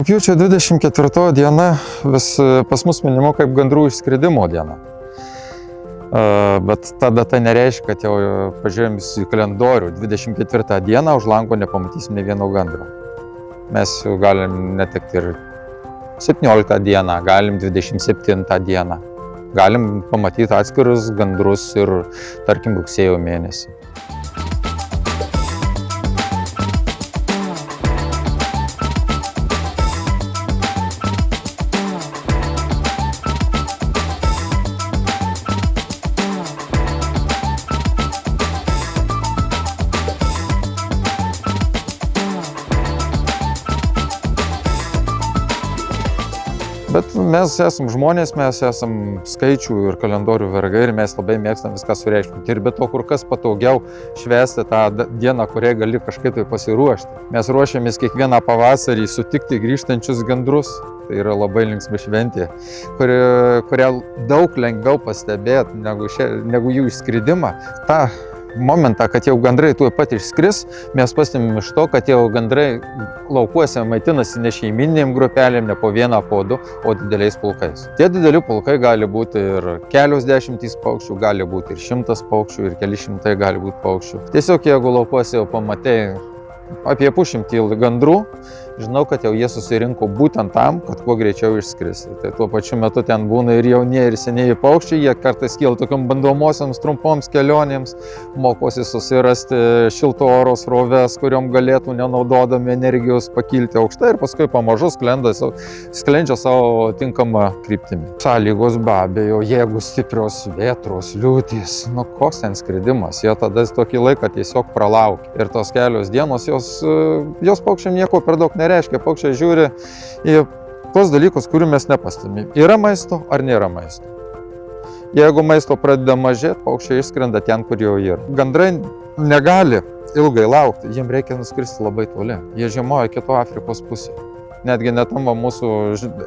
Rugpjūčio 24 diena vis pas mus minima kaip gandrų išskridimo diena. Bet ta data nereiškia, kad jau pažiūrėjom į kalendorių 24 dieną už lango nepamatysim ne vieno gandro. Mes jau galim netekti ir 17 dieną, galim 27 dieną. Galim pamatyti atskirus gandrus ir, tarkim, rugsėjo mėnesį. Bet mes esam žmonės, mes esam skaičių ir kalendorių vergai ir mes labai mėgstam viską sureikšminti. Ir be to kur kas patogiau švęsti tą dieną, kuriai gali kažkaip tai pasiruošti. Mes ruošiamės kiekvieną pavasarį sutikti grįžtančius gandrus. Tai yra labai linksma šventė, kurią daug lengviau pastebėti negu jų išskridimą. Ta momentą, kad jau gandrai tuoj pat išskris, mes pastebim iš to, kad jau gandrai laukuose maitinasi ne šeiminėm grupelėm, ne po vieną, po du, o dideliais pulkais. Tie dideli pulkai gali būti ir kelios dešimtys paukščių, gali būti ir 100 paukščių, ir keli šimtai gali būti paukščių. Tiesiog jeigu laukuose jau pamatei apie 100 gandrų, žinau, kad jau jie susirinko būtent tam, kad kuo greičiau išskristi. Tai tuo pačiu metu ten būna ir jaunieji, ir senieji paukščiai, jie kartais kyla tokiom bandomosioms trumpoms kelionėms, mokosi susirasti šilto oro sroves, kuriom galėtų nenaudodami energijos pakilti aukštai ir paskui pamažu sklendžia savo tinkamą kryptimį. Sąlygos be abejo, jeigu stiprios vėtros, liūtys, koks ten skridimas, jie tada tokį laiką tiesiog pralaukia. Ir tos kelios dienos jos paukščiam nieko per daug nereiškia. Paukščiai žiūri į tos dalykus, kurių mes nepastebime. Yra maisto ar nėra maisto. Jeigu maisto pradeda mažėti, paukščiai išskrenda ten, kur jau yra. Gandrai negali ilgai laukti, jiems reikia nuskristi labai toli. Jie žiemoja kito Afrikos pusėje. Netgi netamba mūsų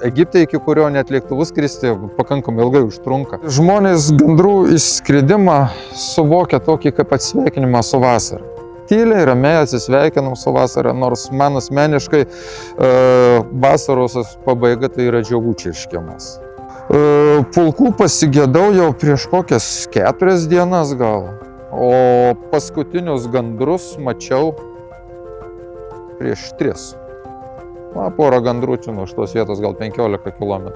Egipte, iki kurio net lėktuvus skristi pakankamai ilgai užtrunka. Žmonės gandrų išskridimą suvokia tokį kaip atsisveikinimą su vasara. Tyliai, ramiai atsisveikinam su vasara, nors man asmeniškai vasaros pabaiga tai yra džiovų čirškimas. Pulkų pasigėdau jau prieš kokias 4 dienas gal, o paskutinius gandrus mačiau prieš 3. Porą gandručių nuo šitos vietos gal 15 km.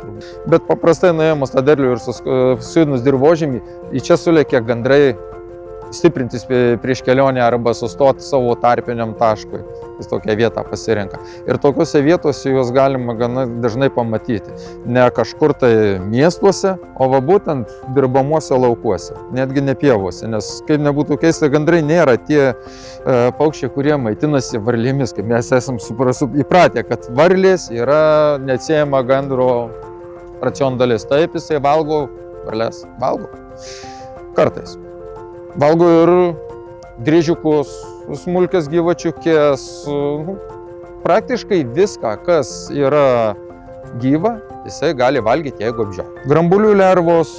Bet paprastai nuėmus tą derlių ir sujudinus dirvožemį, į čia sulėkė gandrai stiprintis prieš kelionę arba sustoti savo tarpiniam taškui. Jis tokią vietą pasirenka. Ir tokiuose vietose juos galima gana dažnai pamatyti. Ne kažkur tai miestuose, o va būtent dirbamuose laukuose, netgi ne pievose. Nes, kaip nebūtų keista, gandrai nėra tie paukščiai, kurie maitinasi varlėmis. Kaip mes esam įpratę, kad varlės yra neatsiejama gandro raciono dalis. Taip, jisai valgo varlės. Valgo. Kartais. Valgo ir dryžiukus, smulkias gyvačiukės, praktiškai viską, kas yra gyva, jisai gali valgyti, jeigu apžioja. Grambulių lervos,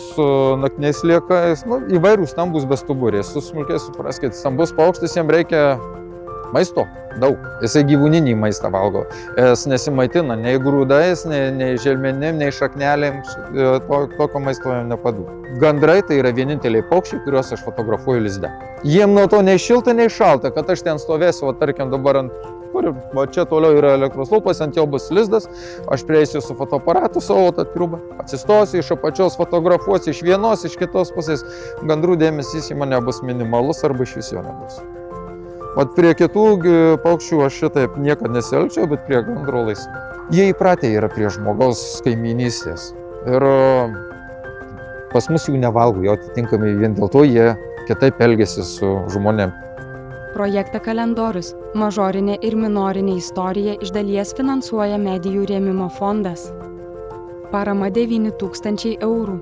naktiniais sliekais, įvairūs stambus bestuburiai. Su smulkiais, supraskite, stambus paukštis, jam reikia maisto daug. Jisai gyvūninį maistą valgo. Jis nesimaitina nei grūdais, nei želmenim, nei šaknelėm. Tokio maisto jam nepaduoda. Gandrai tai yra vieninteliai paukščiai, kuriuos aš fotografuoju lizde. Jiem nuo to nei šilta, nei šalta, kad aš ten stovėsiu, tarkim dabar čia toliau yra elektros stulpas, ant jo bus lizdas, aš prieisiu su fotoaparatu savo tą triubą, atsistosiu iš apačios, fotografuosiu iš vienos, iš kitos pusės. Gandrų dėmesys į mane bus minimalus arba iš vis jo nebus. Vat prie kitų paukščių aš šitaip niekad nesielgčiau, bet prie gandro laisvai. Jie įpratę yra prie žmogaus kaiminystės. Ir pas mus jų nevalgo, jau atitinkamai vien dėl to jie kitaip elgiasi su žmonėm. Projektą Kalendorius – mažorinė ir minorinė istorija iš dalies finansuoja Medijų rėmimo fondas. Parama 9 000 eurų.